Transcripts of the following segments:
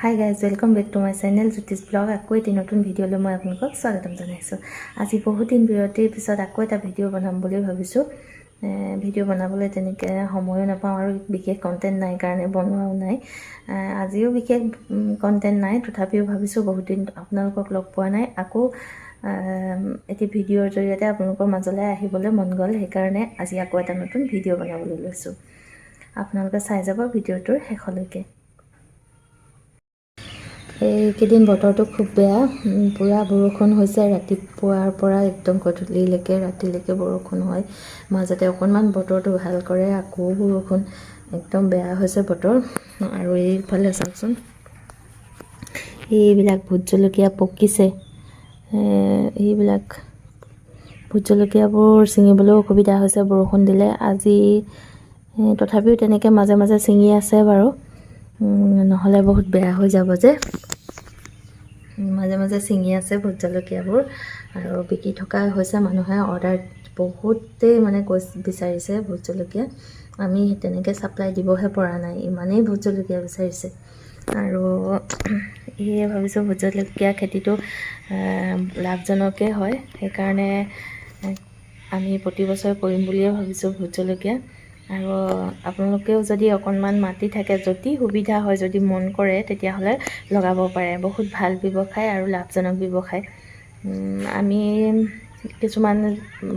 High guys, welcome back to my channel Jyotish blog. আকৌ এটি নতুন ভিডিঅ'লৈ মই আপোনালোকক স্বাগতম জনাইছোঁ। আজি বহুত দিন বিৰতিৰ পিছত আকৌ এটা ভিডিঅ' বনাম বুলি ভাবিছোঁ। ভিডিঅ' বনাবলৈ তেনেকৈ সময়ো নাপাওঁ আৰু বিশেষ কণ্টেণ্ট নাই কাৰণে বনোৱাও নাই। আজিও বিশেষ কণ্টেণ্ট নাই, তথাপিও ভাবিছোঁ বহুত দিন আপোনালোকক লগ পোৱা নাই, আকৌ এটি ভিডিঅ'ৰ জৰিয়তে আপোনালোকৰ মাজলৈ আহিবলৈ মন গ'ল। সেইকাৰণে আজি আকৌ এটা নতুন ভিডিঅ' বনাবলৈ লৈছোঁ। আপোনালোকে চাই যাব ভিডিঅ'টোৰ শেষলৈকে। এইকেইদিন বতৰটো খুব বেয়া, পূৰা বৰষুণ হৈছে ৰাতিপুৱাৰ পৰা একদম গধূলিলৈকে ৰাতিলৈকে বৰষুণ হয়। মাজতে অকণমান বতৰটো ভাল কৰে, আকৌ বৰষুণ, একদম বেয়া হৈছে বতৰ। আৰু এইফালে চাওকচোন, এইবিলাক ভোট জলকীয়া পকিছে। এইবিলাক ভোট জলকীয়াবোৰ ছিঙিবলৈও অসুবিধা হৈছে বৰষুণ দিলে। আজি তথাপিও তেনেকৈ মাজে মাজে ছিঙি আছে বাৰু, নহ'লে বহুত বেয়া হৈ যাব যে। মাজে মাজে ছিঙি আছে ভোট জলকীয়াবোৰ আৰু বিকি থকা হৈছে। মানুহে অৰ্ডাৰ বহুতেই মানে বিচাৰিছে ভোট জলকীয়া। আমি তেনেকৈ ছাপ্লাই দিবহে পৰা নাই, ইমানেই ভোট জলকীয়া বিচাৰিছে। আৰু সেয়ে ভাবিছোঁ ভোট জলকীয়া খেতিটো লাভজনকেই হয়, সেইকাৰণে আমি প্ৰতি বছৰে কৰিম বুলিয়ে ভাবিছোঁ ভোট জলকীয়া। আৰু আপোনালোকেও যদি অকণমান মাটি থাকে, যদি সুবিধা হয়, যদি মন কৰে, তেতিয়াহ'লে লগাব পাৰে। বহুত ভাল ব্যৱসায় আৰু লাভজনক ব্যৱসায়। আমি কিছুমান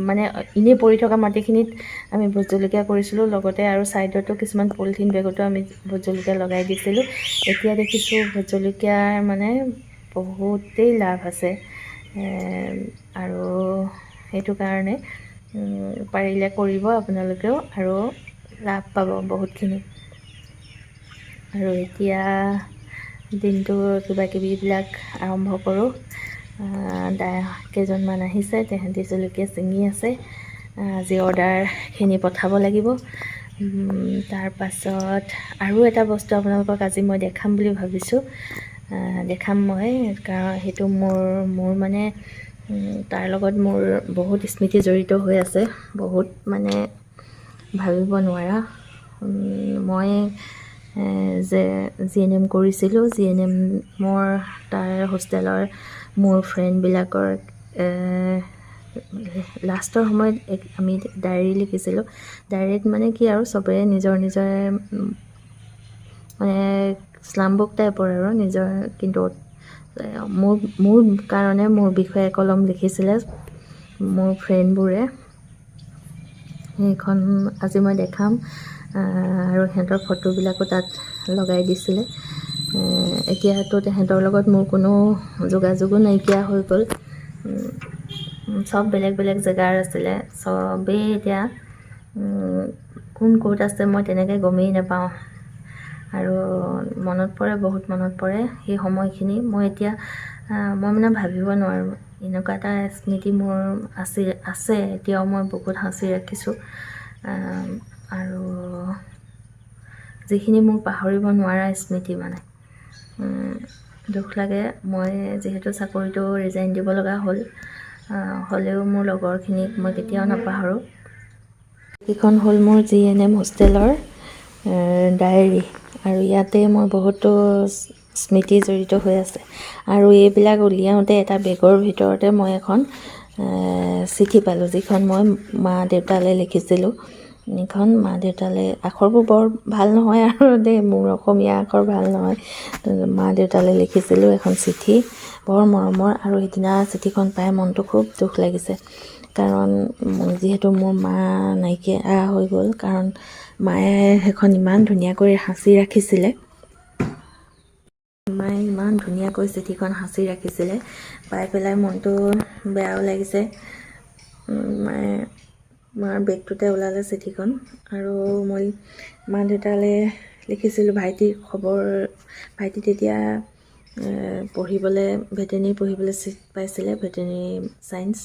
মানে এনেই পৰি থকা মাটিখিনিত আমি ভোট জলকীয়া কৰিছিলোঁ, লগতে আৰু ছাইডতো কিছুমান পলিথিন বেগতো আমি ভোট জলকীয়া লগাই দিছিলোঁ। এতিয়া দেখিছোঁ ভোট জলকীয়াৰ মানে বহুতেই লাভ আছে, আৰু সেইটো কাৰণে পাৰিলে কৰিব আপোনালোকেও, আৰু লাভ পাব বহুতখিনি। আৰু এতিয়া দিনটো কিবাকিবিবিলাক আৰম্ভ কৰোঁ। কেইজনমান আহিছে, তেহেঁতি জলকীয়া ছিঙি আছে। আজি অৰ্ডাৰখিনি পঠাব লাগিব। তাৰ পাছত আৰু এটা বস্তু আপোনালোকক আজি মই দেখাম বুলি ভাবিছোঁ। দেখাম মই, কাৰণ সেইটো মোৰ মানে তাৰ লগত মোৰ বহুত স্মৃতি জড়িত হৈ আছে, বহুত মানে ভাবিব নোৱাৰা। মই যে GNM কৰিছিলোঁ, GNMৰ তাৰ হোষ্টেলৰ মোৰ ফ্ৰেণ্ডবিলাকৰ লাষ্টৰ সময়ত আমি ডায়েৰী লিখিছিলোঁ। ডায়েৰীত মানে কি আৰু চবেই নিজৰ নিজৰ মানে স্লাম বুক টাইপৰ আৰু নিজৰ, কিন্তু মোৰ কাৰণে মোৰ বিষয়ে কলম লিখিছিলে মোৰ ফ্ৰেণ্ডবোৰে। সেইখন আজি মই দেখাম, আৰু সিহঁতৰ ফটোবিলাকো তাত লগাই দিছিলে। এতিয়াতো তেহেঁতৰ লগত মোৰ কোনো যোগাযোগো নাইকিয়া হৈ গ'ল। চব বেলেগ বেলেগ জেগাৰ আছিলে, চবেই এতিয়া কোন ক'ত আছে মই তেনেকৈ গমেই নাপাওঁ। আৰু মনত পৰে, বহুত মনত পৰে সেই সময়খিনি। মই মানে ভাবিব নোৱাৰোঁ, এনেকুৱা এটা স্মৃতি মোৰ আছে এতিয়াও। মই বহুত সাঁচি ৰাখিছোঁ, আৰু যিখিনি মোৰ পাহৰিব নোৱাৰা স্মৃতি মানে। দুখ লাগে, মই যিহেতু চাকৰিটো ৰিজাইন দিব লগা হ'লেও মোৰ লগৰখিনিক মই কেতিয়াও নাপাহৰোঁ। এইখন হ'ল মোৰ GNM হোষ্টেলৰ ডায়েৰী, আৰু ইয়াতে মই বহুতো স্মৃতি জড়িত হৈ আছে। আৰু এইবিলাক উলিয়াওঁতে এটা বেগৰ ভিতৰতে মই এখন চিঠি পালোঁ, যিখন মই মা দেউতালৈ লিখিছিলোঁ। এইখন মা দেউতালৈ, আখৰবোৰ বৰ ভাল নহয় আৰু দেই, মোৰ অসমীয়া আখৰ ভাল নহয়। মা দেউতালৈ লিখিছিলোঁ এখন চিঠি, বৰ মৰমৰ। আৰু সিদিনা চিঠিখন পাই মনটো খুব দুখ লাগিছে, কাৰণ যিহেতু মোৰ মা নাইকিয়া হৈ গ'ল। কাৰণ মায়ে সেইখন ইমান ধুনীয়াকৈ সাঁচি ৰাখিছিলে, মায়ে ইমান ধুনীয়াকৈ চিঠিখন সাঁচি ৰাখিছিলে। পাই পেলাই মনটো বেয়াও লাগিছে। মাৰ বেগটোতে ওলালে চিঠিখন, আৰু মই মা দেউতালৈ লিখিছিলোঁ ভাইটিৰ খবৰ। ভাইটি তেতিয়া পঢ়িবলৈ, ভেটেনেৰী পঢ়িবলৈ চিট পাইছিলে, ভেটেনেৰী ছায়েন্স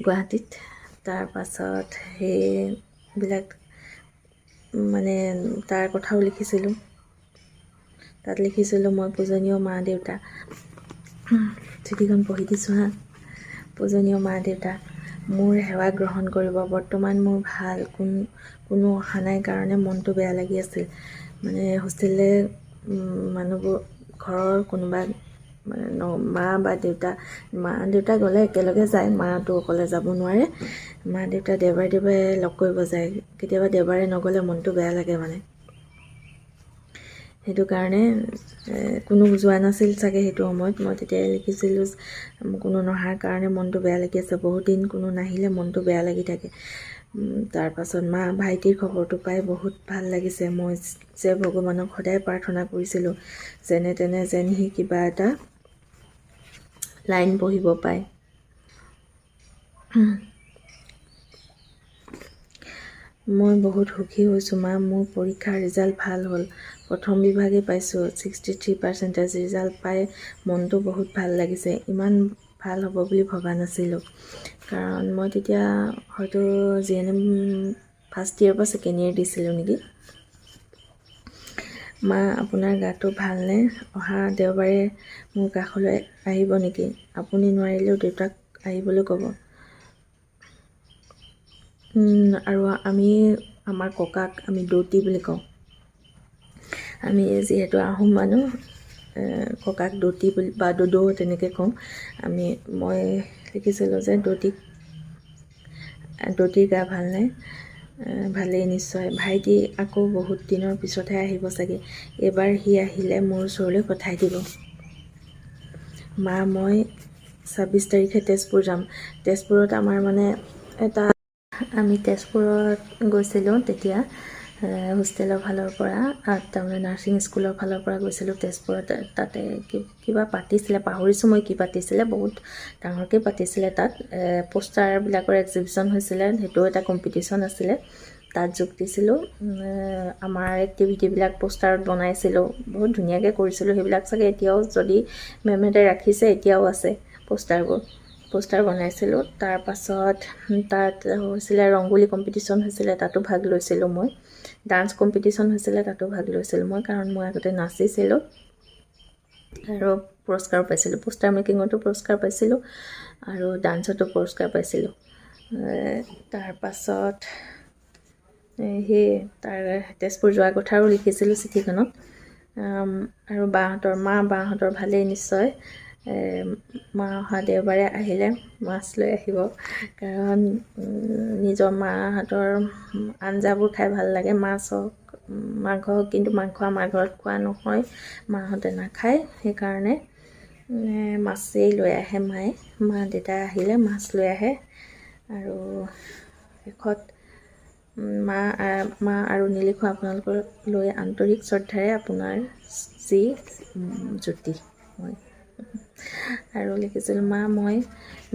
গুৱাহাটীত। তাৰ পাছত সেইবিলাক মানে তাৰ কথাও লিখিছিলোঁ। তাত লিখিছিলোঁ, মই পূজনীয় মা দেউতা, চিঠিখন পঢ়ি দিছোঁ হা। পূজনীয় মা দেউতা, মোৰ সেৱা গ্ৰহণ কৰিব। বৰ্তমান মোৰ ভাল, কোনো অহা নাই কাৰণে মনটো বেয়া লাগি আছিল। মানে হোষ্টেললৈ মানুহবোৰ ঘৰৰ কোনোবা মানে মা বা দেউতা গ'লে একেলগে যায়, মাটো অকলে যাব নোৱাৰে। মা দেউতা দেওবাৰে লগ কৰিব যায়। কেতিয়াবা দেওবাৰে নগ'লে মনটো বেয়া লাগে মানে। সেইটো কাৰণে কোনো যোৱা নাছিল চাগে সেইটো সময়ত। মই তেতিয়াই লিখিছিলোঁ কোনো নহাৰ কাৰণে মনটো বেয়া লাগি আছে, বহুত দিন কোনো নাহিলে মনটো বেয়া লাগি থাকে। তাৰপাছত ভাইটিৰ খবৰটো পাই বহুত ভাল লাগিছে। মই যে ভগৱানক সদায় প্ৰাৰ্থনা কৰিছিলোঁ যেনে তেনে যেন সি কিবা এটা লাইন পঢ়িব পায়। মই বহুত সুখী হৈছোঁ মা, মোৰ পৰীক্ষাৰ ৰিজাল্ট ভাল হ'ল। প্ৰথম বিভাগে পাইছোঁ, 63% ৰিজাল্ট পাই মনটো বহুত ভাল লাগিছে। ইমান ভাল হ'ব বুলি ভবা নাছিলোঁ, কাৰণ মই তেতিয়া হয়তো GNM ফাৰ্ষ্ট ইয়েৰ পৰা ছেকেণ্ড ইয়েৰ দিছিলোঁ নেকি। মা, আপোনাৰ গাটো ভালনে? অহা দেওবাৰে মোৰ কাষলৈ আহিব নেকি? আপুনি নোৱাৰিলেও দেউতাক আহিবলৈ ক'ব। আৰু আমাৰ ককাক আমি দৌতি বুলি কওঁ। আমি যিহেতু আহোম মানুহ, ককাক দৌতি বুলি বা দদৌ তেনেকৈ কওঁ। মই লিখিছিলোঁ যে দৌতিৰ গা ভালনে? ভালেই নিশ্চয়। ভাইটি আকৌ বহুত দিনৰ পিছতহে আহিব চাগে। এইবাৰ সি আহিলে মোৰ ওচৰলৈ পঠাই দিব। মা, মই 26 তাৰিখে তেজপুৰ যাম। তেজপুৰত আমাৰ মানে আমি তেজপুৰত গৈছিলোঁ তেতিয়া হোষ্টেলৰ ফালৰ পৰা, তাৰমানে নাৰ্ছিং স্কুলৰ ফালৰ পৰা গৈছিলোঁ তেজপুৰত। তাতে কিবা পাতিছিলে, পাহৰিছোঁ মই কি পাতিছিলে, বহুত ডাঙৰকৈ পাতিছিলে। তাত পোষ্টাৰবিলাকৰ এক্সিবিশ্যন হৈছিলে, সেইটো এটা কম্পিটিশ্যন আছিলে। তাত যোগ দিছিলোঁ। আমাৰ এক্টিভিটিবিলাক পোষ্টাৰত বনাইছিলোঁ, বহুত ধুনীয়াকৈ কৰিছিলোঁ। সেইবিলাক চাগে এতিয়াও যদি মেমহঁতে ৰাখিছে, এতিয়াও আছে পোষ্টাৰ বনাইছিলোঁ। তাৰপাছত তাত হৈছিলে ৰংগোলী কম্পিটিশ্যন হৈছিলে, তাতো ভাগ লৈছিলোঁ মই। ডান্স কম্পিটিশ্যন হৈছিলে, তাতো ভাগ লৈছিলোঁ মই, কাৰণ মই আগতে নাচিছিলোঁ আৰু পুৰস্কাৰো পাইছিলোঁ। পোষ্টাৰ মেকিঙতো পুৰস্কাৰ পাইছিলোঁ আৰু ডান্সতো পুৰস্কাৰ পাইছিলোঁ। তাৰপাছত তেজপুৰ যোৱাৰ কথাও লিখিছিলোঁ চিঠিখনত। আৰু বাহঁতৰ ভালেই নিশ্চয়। মা অহা দেওবাৰে আহিলে মাছ লৈ আহিব, কাৰণ নিজৰ মাহঁতৰ আঞ্জাবোৰ খাই ভাল লাগে। মাছ হওক মাংস হওক, কিন্তু মাংস আমাৰ ঘৰত খোৱা নহয়, মাহঁতে নাখায়। সেইকাৰণে মাছেই লৈ আহে মায়ে। দেউতা আহিলে মাছ লৈ আহে। আৰু শেষত মা আৰু নিলিখোঁ আপোনালোকলৈ আন্তৰিক শ্ৰদ্ধাৰে আপোনাৰ যি জ্যোতি। আৰু লিখিছিলোঁ, মা, মই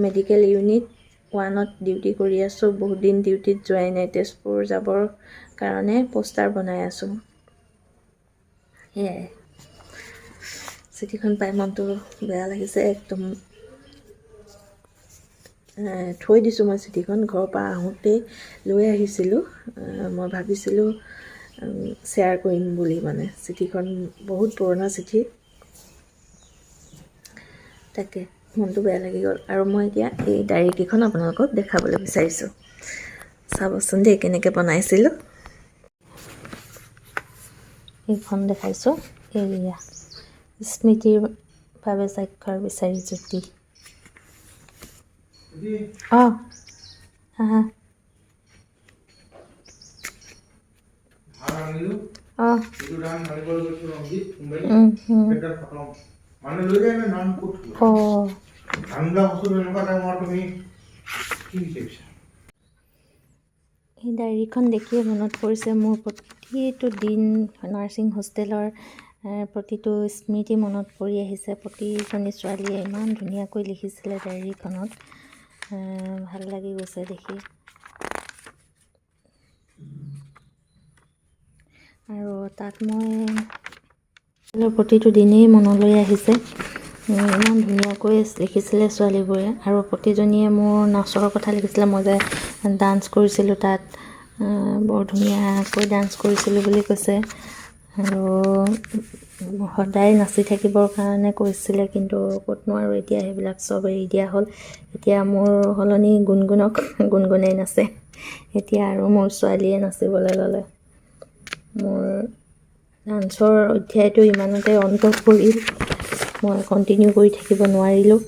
মেডিকেল ইউনিট 1ত ডিউটি কৰি আছোঁ। বহুত দিন ডিউটিত যোৱাই নাই। তেজপুৰ যাবৰ কাৰণে পোষ্টাৰ বনাই আছোঁ। সেয়াই চিঠিখন পাই মনটো বেয়া লাগিছে একদম। থৈ দিছোঁ মই চিঠিখন, ঘৰৰ পৰা আহোঁতেই লৈ আহিছিলোঁ। মই ভাবিছিলোঁ শ্বেয়াৰ কৰিম বুলি, মানে চিঠিখন বহুত পুৰণা চিঠি। তাকে মনটো বেয়া লাগি গ'ল। আৰু মই এতিয়া এই ডায়েৰীকেইখন আপোনালোকক দেখাবলৈ বিচাৰিছোঁ। চাবচোন দেই কেনেকৈ বনাইছিলোঁ। এইখন দেখাইছোঁ, এয়া স্মৃতিৰ বাবে স্বাক্ষৰ বিচাৰি জ্যোতি। অঁ হা অঁ এই ডায়েৰীখন দেখিয়ে মনত পৰিছে মোৰ প্ৰতিটো দিন নাৰ্ছিং হোষ্টেলৰ প্ৰতিটো স্মৃতি মনত পৰি আহিছে। প্ৰতিজনী ছোৱালীয়ে ইমান ধুনীয়াকৈ লিখিছিলে ডায়েৰীখনত, ভাল লাগি গৈছে দেখি। আৰু তাত মই প্ৰতিটো দিনেই মনলৈ আহিছে। ইমান ধুনীয়াকৈ লিখিছিলে ছোৱালীবোৰে, আৰু প্ৰতিজনীয়ে মোৰ নাচৰ কথা লিখিছিলে। মই যে ডান্স কৰিছিলোঁ তাত, বৰ ধুনীয়াকৈ ডান্স কৰিছিলোঁ বুলি কৈছে। আৰু সদায় নাচি থাকিবৰ কাৰণে কৈছিলে, কিন্তু ক'তনো আৰু এতিয়া সেইবিলাক চব এৰি দিয়া হ'ল। এতিয়া মোৰ সলনি গুণগুণেই নাচে। এতিয়া আৰু মোৰ ছোৱালীয়ে নাচিবলৈ ল'লে। মোৰ ডান্সৰ অধ্যায়টো ইমানতে অন্ত পৰিল, মই কণ্টিনিউ কৰি থাকিব নোৱাৰিলোঁ।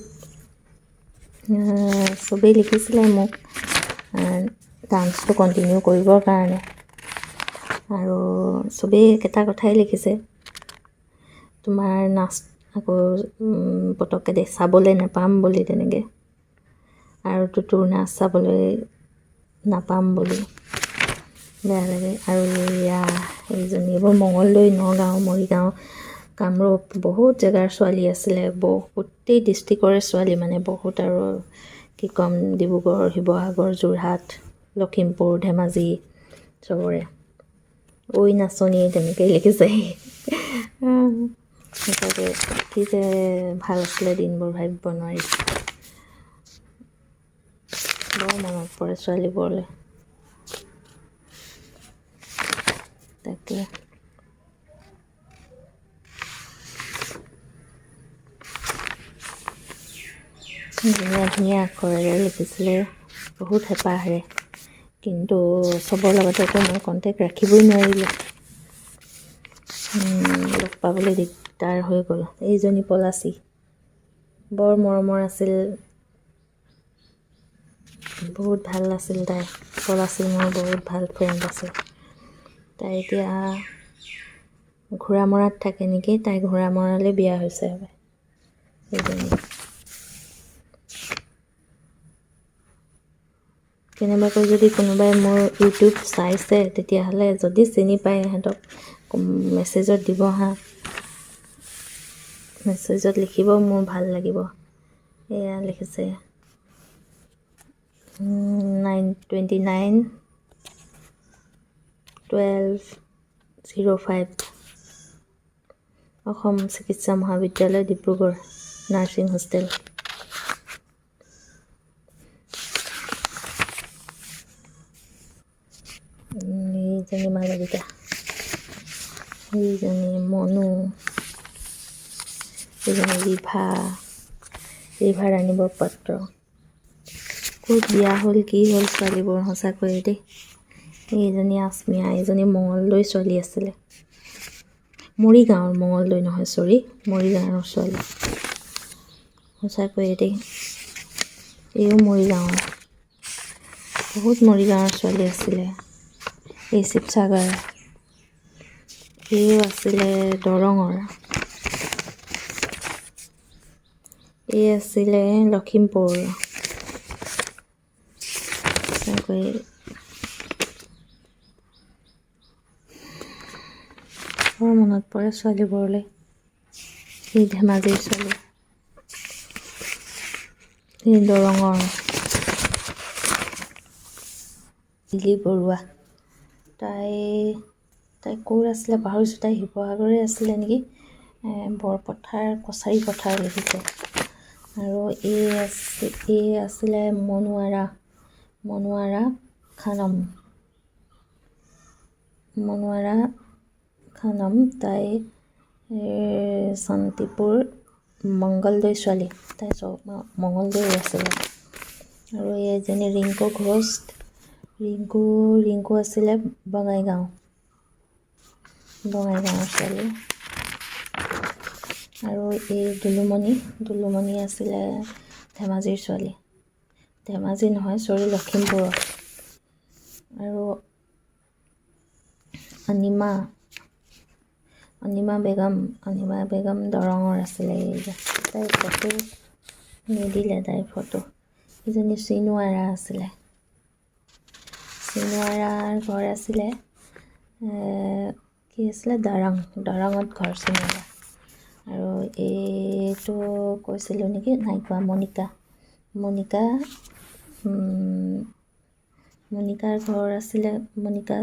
চবেই লিখিছিলে মোক ডান্সটো কণ্টিনিউ কৰিবৰ কাৰণে, আৰু চবেই একেটা কথাই লিখিছে, তোমাৰ নাচ আকৌ পটককৈ চাবলৈ নাপাম বুলি, তেনেকৈ আৰু তোৰ নাচ চাবলৈ নাপাম বুলি বেয়া লাগে। আৰু এইজনী এইবোৰ মঙলদৈ, নগাঁও, মৰিগাঁও, কামৰূপ বহুত জেগাৰ ছোৱালী আছিলে, গোটেই ডিষ্ট্ৰিক্টৰে ছোৱালী, মানে বহুত, আৰু কি ক'ম, ডিব্ৰুগড়, শিৱসাগৰ, যোৰহাট, লখিমপুৰ, ধেমাজি, চবৰে ঐ নাচনী তেনেকৈ লিখিছে। সঁচাকৈ কি যে ভাল আছিলে দিনবোৰ, ভাবিব নোৱাৰি। বৰ মনত পৰে ছোৱালীবোৰলৈ। তাকে ধুনীয়া ধুনীয়া আখৰেৰে লিখিছিলে, বহুত হেঁপাহেৰে, কিন্তু চবৰ লগতে আকৌ মই কণ্টেক্ট ৰাখিবই নোৱাৰিলোঁ, লগ পাবলৈ দিগদাৰ হৈ গ'ল। এইজনী পলাশী বৰ মৰমৰ আছিল, বহুত ভাল আছিল তাই। পলাশী মোৰ বহুত ভাল ফ্ৰেণ্ড আছিল। তাই এতিয়া ঘোঁৰামৰাত থাকে নেকি, তাই ঘোঁৰামৰালৈ বিয়া হৈছে হ'ব এইজনী। কেনেবাকৈ যদি কোনোবাই মোৰ ইউটিউব চাইছে, তেতিয়াহ'লে যদি চিনি পায় সিহঁতক মেছেজত দিব হা, মেছেজত লিখিব, মোৰ ভাল লাগিব। এয়া লিখিছে 29/12/05 অসম চিকিৎসা মহাবিদ্যালয়, ডিব্ৰুগড়, নাৰ্ছিং হোষ্টেল। এইজনী মালবিকা, এইজনী মনু, এইজনী ৰিভা ৰাণী বৰপাত্ৰ। ক'ত বিয়া হ'ল কি হ'ল ছোৱালীবোৰ, সঁচাকৈয়ে দেই। এইজনী আচমিয়া, এইজনী মঙলদৈ ছোৱালী আছিলে, মৰিগাঁৱৰ, মঙলদৈ নহয়, চৰি, মৰিগাঁৱৰ ছোৱালী। সঁচাকৈয়ে দেই, এইও মৰিগাঁৱৰ, বহুত মৰিগাঁৱৰ ছোৱালী আছিলে। এই শিৱসাগৰ, এইও আছিলে দৰঙৰ, এই আছিলে লখিমপুৰ। সঁচাকৈ বৰ মনত পৰে ছোৱালীবোৰলৈ। এই ধেমাজিৰ ছোৱালী, এই দৰঙৰ লিলি বৰুৱা, তাই ক'ৰ আছিলে পাহৰিছোঁ, তাই শিৱসাগৰৰে আছিলে নেকি, বৰপথাৰ কছাৰী পথাৰ লিখিছে। আৰু এই আছিলে মনোৱাৰা খানম, তাই শান্তিপুৰ মংগলদৈ ছোৱালী, তাই মংগলদৈ আছিলে। আৰু এইজনী ৰিংকু ঘোষ, ৰিংকু আছিলে বঙাইগাঁৱৰ ছোৱালী। আৰু এই দুলুমণি আছিলে ধেমাজিৰ ছোৱালী, ধেমাজি নহয় চৰি, লখিমপুৰৰ। আৰু অনিমা বেগম দৰঙৰ আছিলে। তাইৰ ফটো নিদিলে, তাইৰ ফটো। ইজনী চিনুৱাৰা আছিলে, চিনুৱাৰাৰ ঘৰ আছিলে কি আছিলে, দৰঙত ঘৰ চিনুৱাৰা। আৰু এইটো কৈছিলোঁ নেকি, নাই কোৱা, মনিকাৰ ঘৰ আছিলে, মনিকা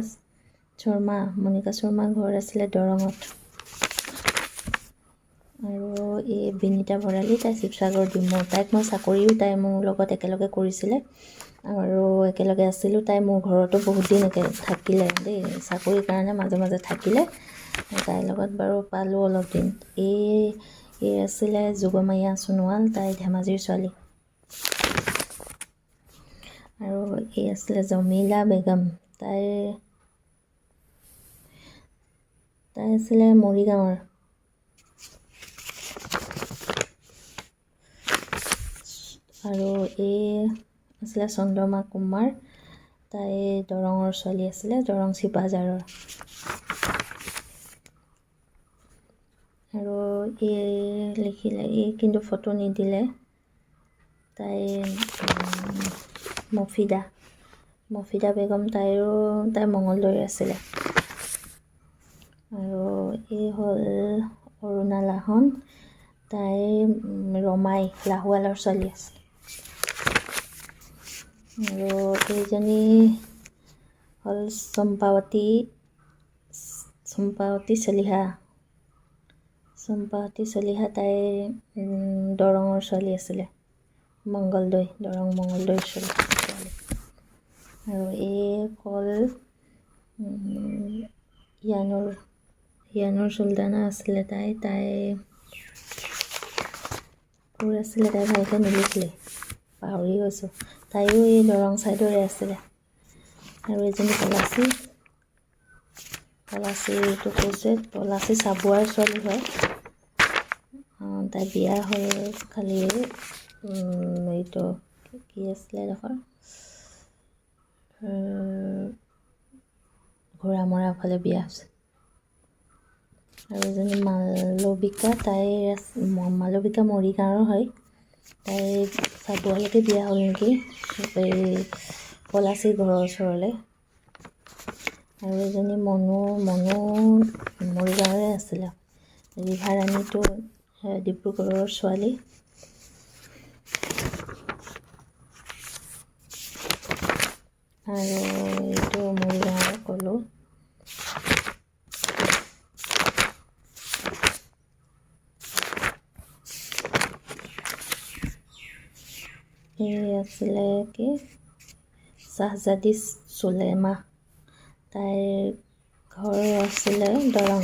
শৰ্মা ঘৰ আছিলে দৰঙত। আৰু এই বিনীতা ভৰালী, তাই শিৱসাগৰ ডিমৌ। তাইক মই তাই মোৰ লগত একেলগে কৰিছিলে আৰু একেলগে আছিলোঁ। তাই মোৰ ঘৰতো বহুত দিন থাকিলে দেই, চাকৰিৰ কাৰণে মাজে মাজে থাকিলে। তাইৰ লগত বাৰু পালোঁ অলপ দিন। এই আছিলে যোগমায়া সোণোৱাল, তাই ধেমাজিৰ ছোৱালী। আৰু এই আছিলে জমিলা বেগম, তাই আছিলে মৰিগাঁৱৰ। আৰু এই আছিলে চন্দ্ৰমা কুমাৰ, তাই দৰঙৰ ছোৱালী আছিলে, দৰং চিপাঝাৰৰ। আৰু এই লিখিলে, এই কিন্তু ফটো নিদিলে। তাই মফিদা বেগম, তাই মঙলদৈৰ আছিলে। আৰু এই হ'ল অৰুণা লাহন, তাই ৰমাই লাহোৱালৰ ছোৱালী আছিল। আৰু এইজনী হ'ল চম্পাৱতী চলিহা, তাই দৰঙৰ ছোৱালী আছিলে, দৰং মঙলদৈৰ ছোৱালী। আৰু এই হ'ল ইয়ানুৰ চুলতানা আছিলে, তাই ক'ৰ আছিলে, তাই ভালকৈ নিলিখিলে, পাহৰি গৈছোঁ। তাইও এই দৰং ছাইডৰে আছিলে। আৰু এজনী পলাচীটো কৈছে, পলাচী চাবুৱাৰ ছোৱালী হয়। তাই বিয়া হ'ল খালি এইটো কি আছিলে ডোখৰ, ঘোঁৰামৰা ফালে বিয়া হৈছে। আৰু এজনী মালবিকা, মালবিকা মৰিগাঁৱৰ হয়। তাই চাবুৱালৈকে বিয়া হ'ল নেকি, এই পলাচী ঘৰৰ ওচৰলৈ। আৰু এজনী মনু মৰিগাঁৱৰে আছিলে। ৰিভা ৰাণীটো ডিব্ৰুগড়ৰ ছোৱালী। আৰু এইটো মৰিগাঁৱৰ ক'লোঁ। এই আছিলে কি শ্বাহজাদী চুলেমা, তাইৰ ঘৰ আছিলে দৰং।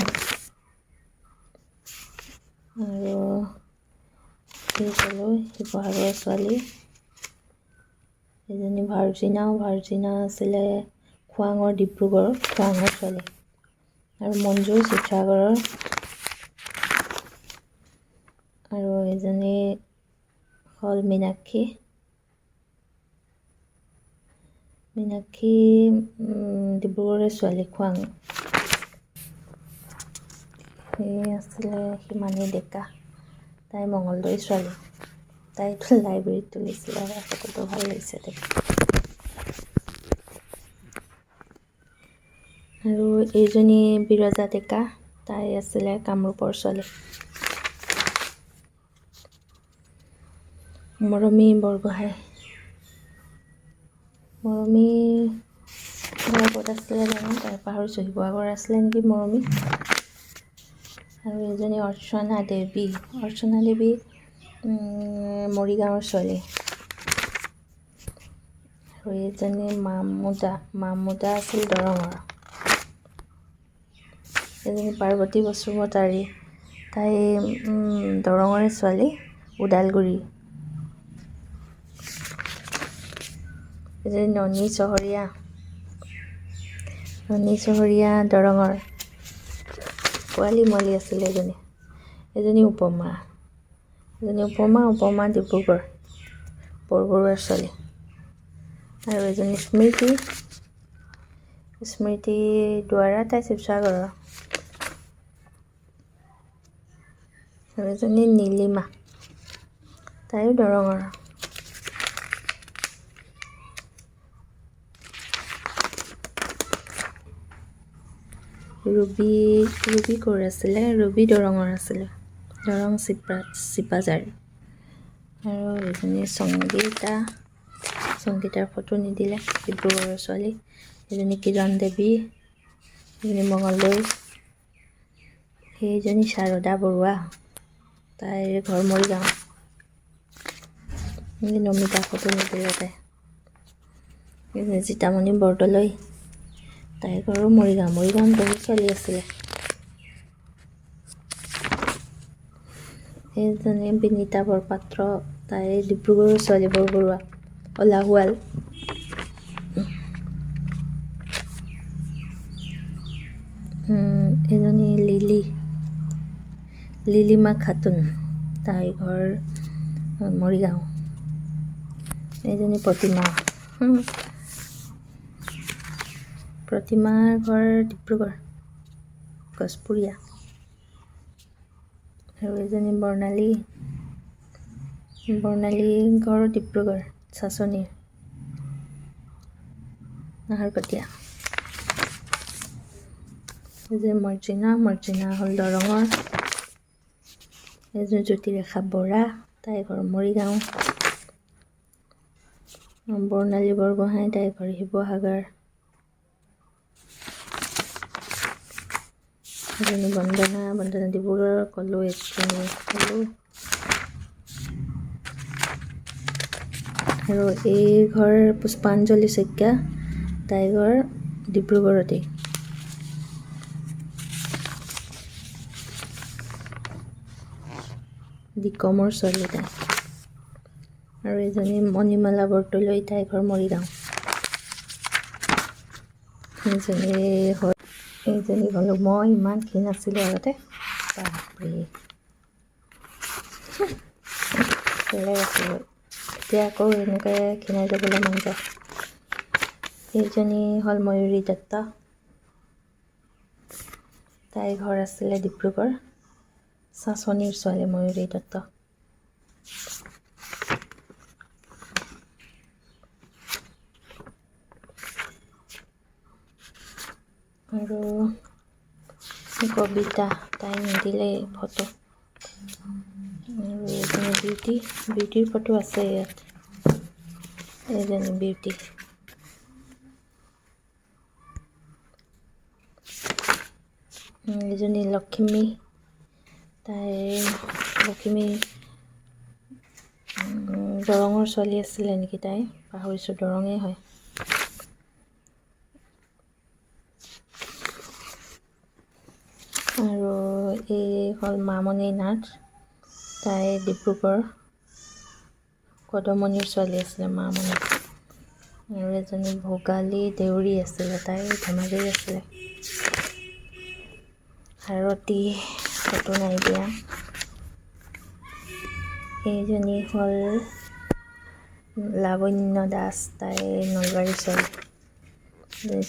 আৰু এই ক'লোঁ শিৱসাগৰৰ ছোৱালী। এজনী ভাৰ্জিনা আছিলে ডিব্ৰুগড়ৰ খোৱাঙৰ ছোৱালী। আৰু মঞ্জু শিৱসাগৰৰ। আৰু এজনী হ'ল মীনাক্ষী ডিব্ৰুগড়ৰে ছোৱালী, খোৱাং। এই আছিলে হিমানী ডেকা, তাই মঙলদৈ ছোৱালী। তাইতো লাইব্ৰেৰীত তুলিছিলে, ফটোটো ভাল লাগিছে তাই। আৰু এইজনী বিৰজা ডেকা, তাই আছিলে কামৰূপৰ ছোৱালী। মৰমী বৰগোহাঁই, ক'ত আছিলে জানো, তাই পাহৰিছোঁ, শিৱসাগৰ আছিলে নেকি মৰমী। আৰু এজনী অৰ্চনা দেৱী মৰিগাঁৱৰ ছোৱালী। আৰু এজনী মামুদা আছিল দৰঙৰ। এজনী পাৰ্বতী বসুমতাৰী, তাই দৰঙৰে ছোৱালী, ওদালগুৰি। এজনী ননী চহৰীয়া দৰঙৰ, পোৱালী মোৱালী আছিলে এজনী। এজনী উপমা ডিব্ৰুগড়, বৰবৰুৱাৰ ছোৱালী। আৰু এজনী স্মৃতি দুৱাৰা, তাই শিৱসাগৰৰ। আৰু এজনী নীলিমা, তাইও দৰঙৰ। ৰুবি ক'ৰ আছিলে, ৰুবি দৰঙৰ আছিলে, দৰং চিপাঝাৰ। আৰু এজনী সংগীতাৰ ফটো নিদিলে, ডিব্ৰুগড়ৰ ছোৱালী। এজনী কিৰণ দেৱী, এজনী মঙলদৈ। সেইজনী শাৰদা বৰুৱা, তাইৰ ঘৰ মৰিগাঁও। নমিতা ফটো নিদিলে তাই। এজনী জিতামণি বৰদলৈ, তাইৰ ঘৰো মৰিগাঁৱত বহুত ছোৱালী আছিলে। এইজনী বিনীতা বৰপাত্ৰ, তাই ডিব্ৰুগড়ৰ ছোৱালী, বৰবৰুৱা লাহোৱাল। এজনী লিলিমা খাতুন, তাইৰ ঘৰ মৰিগাঁও। এইজনী প্ৰতিমাৰ ঘৰ ডিব্ৰুগড় গছপুৰীয়া। আৰু এজনী বৰ্ণালী ঘৰ ডিব্ৰুগড় চাচনিৰ নাহৰকটীয়া। এজনী মৰ্জিনা হ'ল দৰঙৰ। এজনী জ্যোতিৰেখা বৰা, তাইৰ ঘৰ মৰিগাঁও। বৰ্ণালী বৰগোহাঁই, তাইৰ ঘৰ শিৱসাগৰ। এজনী বন্দনা ডিব্ৰুগড় ক'লো। আৰু এই ঘৰ পুষ্পাঞ্জলি শইকীয়া, তাইৰ ঘৰ ডিব্ৰুগড়তেই। দিকমৰ ছোৱালী তাই। আৰু এজনী মণিমালা বৰদলৈ, তাইৰ ঘৰ মৰিগাঁও। এইজনী হ'লো মই। ইমান ক্ষীণ আছিলোঁ আগতে, বাপৰে বেলেগ আছিলোঁ। এতিয়া আকৌ এনেকৈ ক্ষীণাই যাবলৈ মন যায়। এইজনী হ'ল ময়ূৰী দত্ত, তাইৰ ঘৰ আছিলে ডিব্ৰুগড় চাচনিৰ ছোৱালী ময়ূৰী দত্ত। আৰু কবিতা, তাই নিদিলে ফটো। আৰু এজনী বিউটিৰ ফটো আছে ইয়াত। এজনী বিউটি। এজনী লখিমী, লখিমী দৰঙৰ ছোৱালী আছিলে নেকি তাই, পাহৰিছোঁ, দৰঙেই হয়। আৰু এই হ'ল মামণি নাথ, তাই ডিব্ৰুগড় কদমণিৰ ছোৱালী আছিলে মামণি। আৰু এজনী ভোগালী দেউৰী আছিলে, তাই ধেমাজিৰ আছিলে। ভাৰতী ফটো নাই দিয়া। এইজনী হ'ল লাৱণ্য দাস, তাই নলবাৰীৰ ছোৱালী।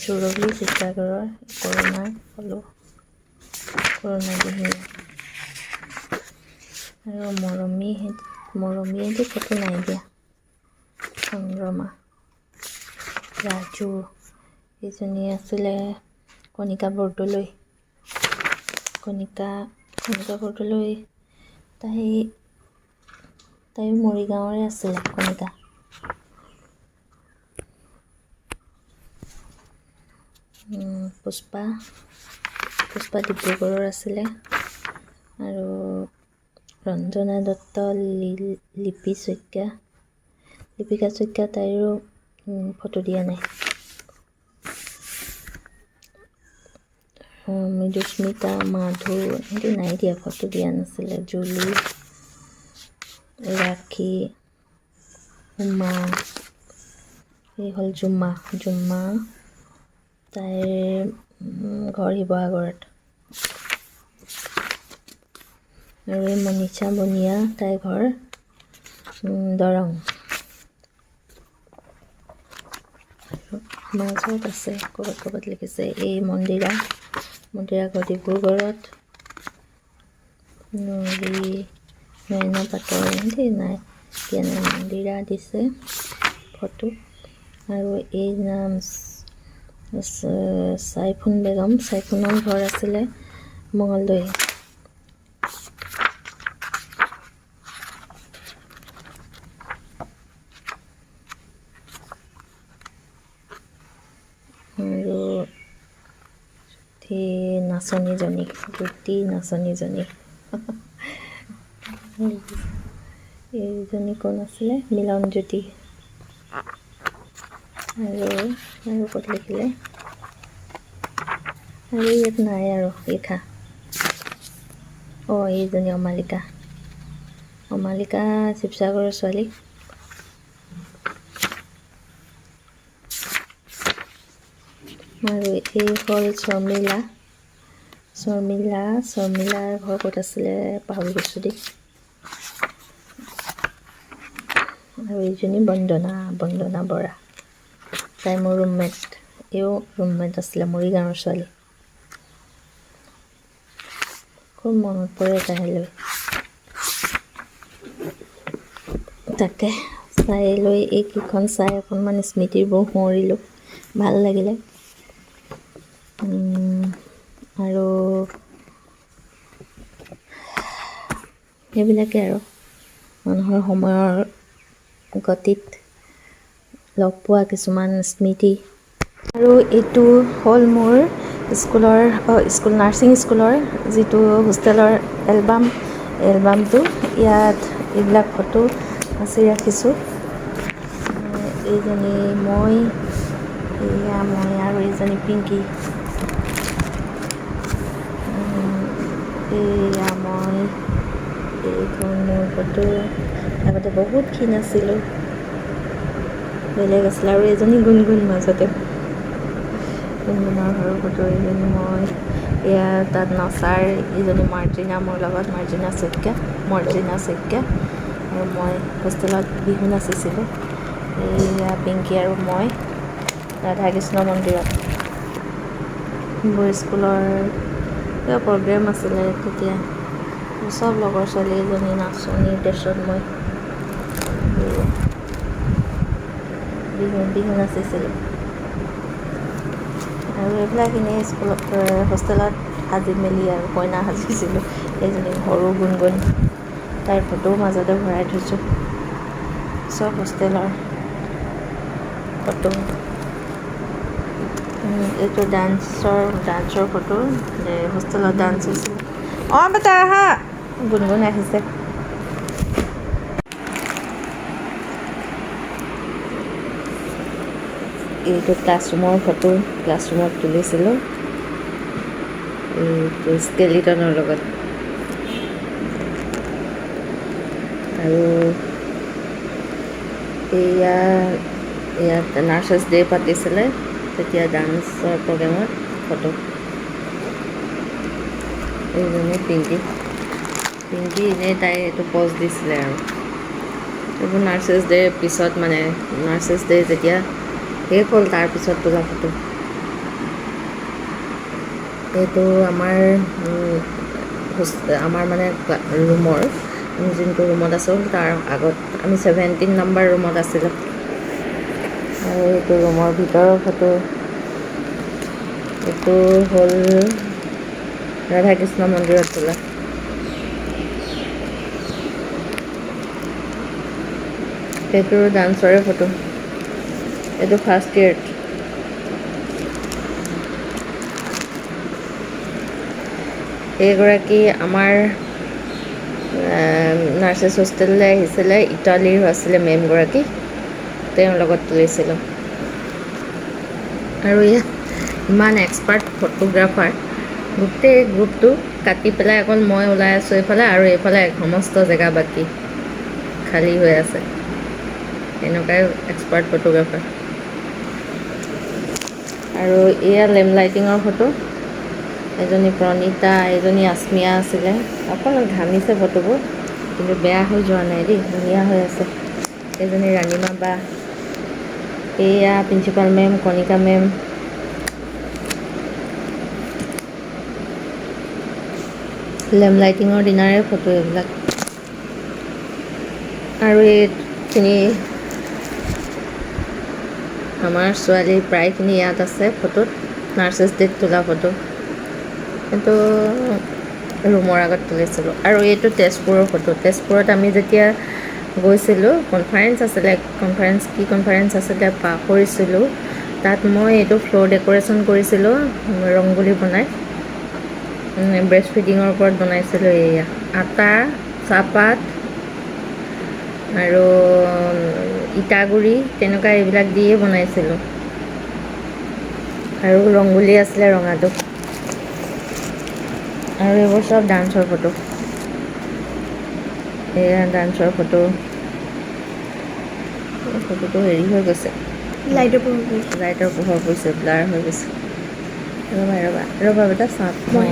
সুৰভি শিৱসাগৰৰ, কৰোণা দিহিঙীয়া। আৰু মৰমীয়েতো ফটো নাই দিয়া। চন্দ্ৰমা, ৰাজু, এইজনী আছিলে কণিকা বৰদলৈ। তাইও মৰিগাঁৱৰে আছিলে, কণিকা। পুষ্পা ডিব্ৰুগড়ৰ আছিলে। আৰু ৰঞ্জনা দত্ত, লিপিকা শইকীয়া, তাইৰো ফটো দিয়া নাই। মৃদুস্মিতা, মাধু, সিহঁতি নাই দিয়া, ফটো দিয়া নাছিলে। জুলি, ৰাখী, উমা, এই হ'ল জুমা, তাইৰ ঘৰ শিৱসাগৰত। আৰু এই মনীষা বনিয়া, তাইৰ ঘৰ দৰং। মাজত আছে ক'ৰবাত লিখিছে এই মন্দিৰা ঘৰ ডিব্ৰুগড়ত। নয়না পাটৰ নাই দিয়া নাই, মন্দিৰা দিছে ফটো। আৰু এই নাম চাইফুন বেগম, চাইফুনৰ ঘৰ আছিলে মঙলদৈ। আৰু জ্যোতি নাচনীজনী এইজনী কোন আছিলে, মিলন জ্যোতি। আৰু ক'ত লিখিলে, আৰু ইয়াত নাই আৰু লিখা। এইজনী অমালিকা শিৱসাগৰৰ ছোৱালী। আৰু এই হ'ল শৰ্মিলা শৰ্মিলাৰ ঘৰ ক'ত আছিলে পাহৰি গৈছোঁ দেই। আৰু এইজনী বন্দনা বৰা, তাই মোৰ ৰুমমেট, এও ৰুমমেট আছিলে, মৰিগাঁৱৰ ছোৱালী। খুব মনত পৰে তাইলৈ, তাকে চাই লৈ এইকেইখন চাই অকণমান স্মৃতিবোৰ সোঁৱৰিলোঁ, ভাল লাগিলে। আৰু সেইবিলাকে আৰু মানুহৰ সময়ৰ গতিত লগ পোৱা কিছুমান স্মৃতি। আৰু এইটো হ'ল মোৰ স্কুল নাৰ্ছিং স্কুলৰ যিটো হোষ্টেলৰ এলবামটো। ইয়াত এইবিলাক ফটো সাঁচি ৰাখিছোঁ। এইজনী মই আৰু এইজনী পিংকি। এয়া মই, এইখন মোৰ ফটো। আগতে বহুত ক্ষীণ আছিলোঁ, বেলেগ আছিলে। আৰু এজনী গুণগুণ মাজতে, গুণগুণৰ ঘৰৰ ফটো। এইজনী মই, এয়া তাত নচাৰ এইজনী মাৰ্জিনা মোৰ লগত, মৰ্জিনা শইকীয়া। আৰু মই হোষ্টেলত বিহু নাচিছিলোঁ। এয়া পিংকি আৰু মই ৰাধা কৃষ্ণ মন্দিৰত। মোৰ স্কুলৰ কিবা প্ৰগ্ৰেম আছিলে তেতিয়া, চব লগৰ ছোৱালী, এজনী নাচনী ড্ৰেছত মই বিহু নাচিছিলোঁ। আৰু এইবিলাক এনেই হোষ্টেলত সাজি মেলি আৰু কইনা সাজিছিলোঁ। এইজনী সৰু গুণগুণ, তাইৰ ফটোও মাজতে ভৰাই থৈছোঁ। চব হোষ্টেলৰ ফটো। এইটো ডান্সৰ ফটো, হোষ্টেলত ডান্স হৈছিল। বেটা আহা, গুণগুণ আহিছে। এইটো ক্লাছৰুমৰ ফটো, ক্লাছৰুমত তুলিছিলোঁ এইটো স্কেলিটনৰ লগত। আৰু ইয়াত নাৰ্চেছ ডে পাতিছিলে, তেতিয়া ডান্সৰ প্ৰগ্ৰেমত ফটো। এইজনী পিংকি এনেই তাই এইটো পজ দিছিলে আৰু। এইবোৰ নাৰ্চেছ ডেৰ পিছত, মানে নাৰ্চেছ ডে যেতিয়া শেষ হ'ল তাৰপিছত তোলা ফটো। এইটো আমাৰ মানে ৰুমৰ, আমি যোনটো ৰুমত আছোঁ তাৰ আগত, আমি 17 নম্বৰ ৰুমত আছিলোঁ। আৰু এইটো ৰুমৰ ভিতৰৰ ফটো। এইটো হ'ল ৰাধা কৃষ্ণ মন্দিৰত তোলা। এইটো ডান্সৰে ফটো। এইটো ফাৰ্ষ্ট ইয়েৰত। এইগৰাকী আমাৰ নাৰ্চেছ হোষ্টেললৈ আহিছিলে, ইটালীৰ আছিলে মেমগৰাকী, তেওঁৰ লগত তুলিছিলোঁ। আৰু ইমান এক্সপাৰ্ট ফটোগ্ৰাফাৰ, গোটেই গ্ৰুপটো কাটি পেলাই অকল মই ওলাই আছোঁ এইফালে, আৰু এইফালে সমস্ত জেগা বাকী খালী হৈ আছে। এনেকুৱাই এক্সপাৰ্ট ফটোগ্ৰাফাৰ। আৰু এয়া লেম্প লাইটিঙৰ ফটো। এজনী প্ৰণীতা, এজনী আস্মিয়া আছিলে। অকণমান ঘামিছে ফটোবোৰ, কিন্তু বেয়া হৈ যোৱা নাই দেই, ধুনীয়া হৈ আছে। এজনী ৰাণীমা বা, এয়া প্ৰিন্সিপাল মেম, কণিকা মেম। লেম্প লাইটিঙৰ দিনাৰে ফটো এইবিলাক। আৰু এইখিনি আমাৰ ছোৱালী প্ৰায়খিনি ইয়াত আছে ফটোত, নাৰ্চেছ ডেত তোলা ফটো। কিন্তু ৰুমৰ আগত তুলিছিলোঁ। আৰু এইটো তেজপুৰৰ ফটো। তেজপুৰত আমি যেতিয়া গৈছিলোঁ, কনফাৰেঞ্চ আছিলে, কি কনফাৰেঞ্চ আছিলে পাহৰিছিলোঁ। তাত মই এইটো ফ্ল'ৰ ডেক'ৰেশ্যন কৰিছিলোঁ, ৰংগোলী বনাই। ব্ৰেষ্ট ফিডিঙৰ ওপৰত বনাইছিলোঁ। এয়া আটা, চাহপাত আৰু ইটাগুৰি, তেনেকুৱা এইবিলাক দিয়ে বনাইছিলোঁ। আৰু ৰংগোলী আছিলে ৰঙাটো। আৰু এইবোৰ চব ডান্সৰ ফটো। এয়া ডান্সৰ ফটো। ফটোটো হেৰি হৈ গৈছে, লাইটৰ পোহৰ পৰিছে, ব্লাৰ হৈ গৈছে। ৰ'বা বেটা চাওঁ মই।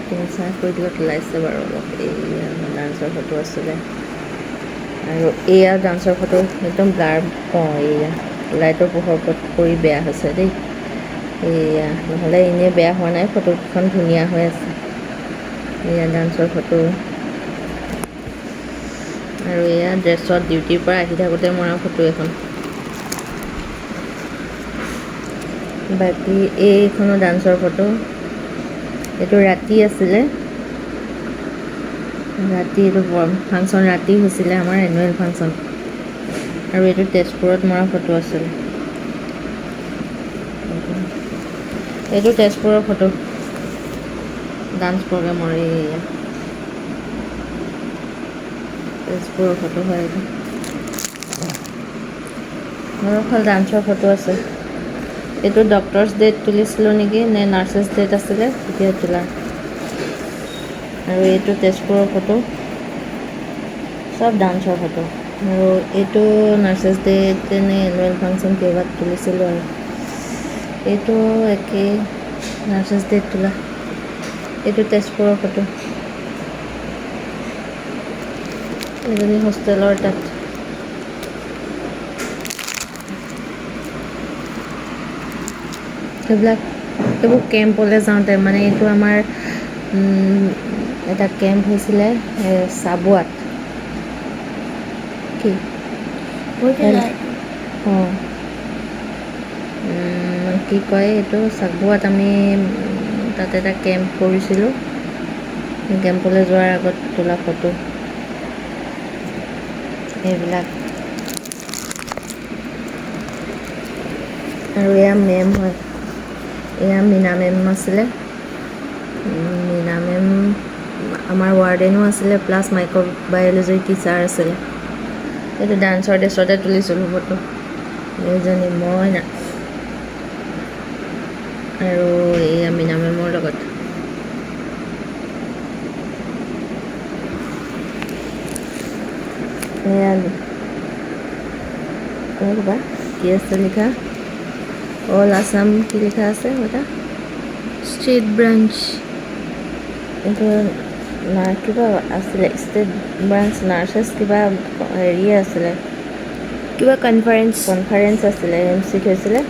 কেঞ্চাৰ কৰি ওলাইছে বাৰু অলপ। এইয়া ডান্সৰ ফটো আছিলে আৰু এয়া ডান্সৰ ফটো একদম ব্লাৰ। এইয়া লাইটৰ পোহৰ পৰি বেয়া হৈছে দেই। এইয়া নহ'লে এনেই বেয়া হোৱা নাই, ফটোখন ধুনীয়া হৈ আছে। এয়া ডান্সৰ ফটো আৰু এয়া ড্ৰেছত ডিউটিৰ পৰা আহি থাকোঁতে মৰা ফটো এখন। বাকী এইখনো ডান্সৰ ফটো। এইটো ৰাতি আছিলে, ৰাতি এইটো ফাংচন ৰাতি হৈছিলে, আমাৰ এনুৱেল ফাংচন। আৰু এইটো তেজপুৰত মৰা ফটো আছিলে। এইটো তেজপুৰৰ ফটো, ডান্স প্ৰগ্ৰেমৰ। এইয়া তেজপুৰৰ ফটো হয় এইটো। মোৰ অকল ডান্সৰ ফটো আছে। এইটো ডক্টৰছ ডেত তুলিছিলোঁ নেকি, নে নাৰ্ছেছ ডেত আছিলে তেতিয়া তোলা। আৰু এইটো তেজপুৰৰ ফটো, চব ডান্সৰ ফটো। আৰু এইটো নাৰ্ছেছ ডেত নে এনুৱেল ফাংচন কিবাত তুলিছিলোঁ আৰু। এইটো একেই, নাৰ্ছেছ ডেত তোলা। এইটো তেজপুৰৰ ফটো, এজনী হোষ্টেলৰ তাত। এইবোৰ কেম্পলৈ যাওঁতে, মানে এইটো আমাৰ এটা কেম্প হৈছিলে চাবুৱাত। কি কি কয় এইটো, চাবুৱাত আমি তাত এটা কেম্প কৰিছিলোঁ। কেম্পলৈ যোৱাৰ আগত তোলা ফটো এইবিলাক। আৰু এয়া মেম হয়, এয়া মীনা মেম আছিলে। মীনা মেম আমাৰ ৱাৰ্ডেনো আছিলে, প্লাছ মাইক্ৰ'বায়'লজিৰ টিচাৰ আছিলে। এইটো ডান্সৰ ড্ৰেছতে তুলিছিলোঁ ফটো। এইজনী মই আৰু এয়া মীনা মেমৰ লগত। এয়া ৰ'বা, কি আছে লিখা, অল আছাম কি লিখা আছে এটা, ষ্টেট ব্ৰাঞ্চ। এইটো কিবা আছিলে, ষ্টেট ব্ৰাঞ্চ নাৰ্ছেছ কিবা হেৰিয়ে আছিলে, কিবা কনফাৰেঞ্চ আছিলে, MC হৈছিলে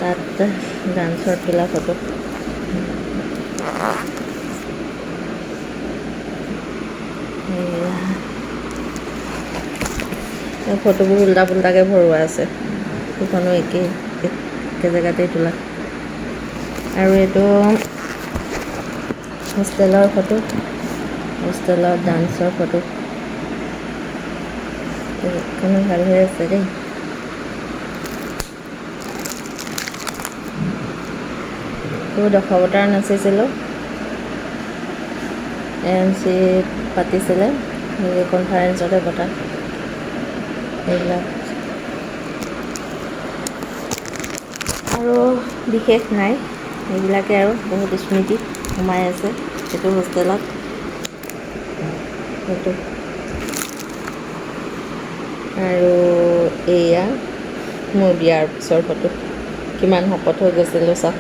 তাত ডান্সৰ তোলা ফটো। ফটোবোৰ উল্টা পুল্টাকৈ ভৰোৱা আছে, সেইখনো একে জেগাতেই তোলা। আৰু এইটো হোষ্টেলৰ ফটো, হোষ্টেলৰ ডান্সৰ ফটো। এইখনো ভাল হৈ আছে দেই। দশাৱতাৰ নাচিছিলোঁ, MC পাতিছিলে, কনফাৰেঞ্চতে পতা। এইবিলাক আৰু বিশেষ নাই, এইবিলাকে আৰু বহুত স্মৃতি সোমাই আছে সেইটো হোষ্টেলত। সেইটো আৰু এয়া মোৰ বিয়াৰ পিছৰ ফটো, কিমান শকত হৈ গৈছিলোঁ চাওক।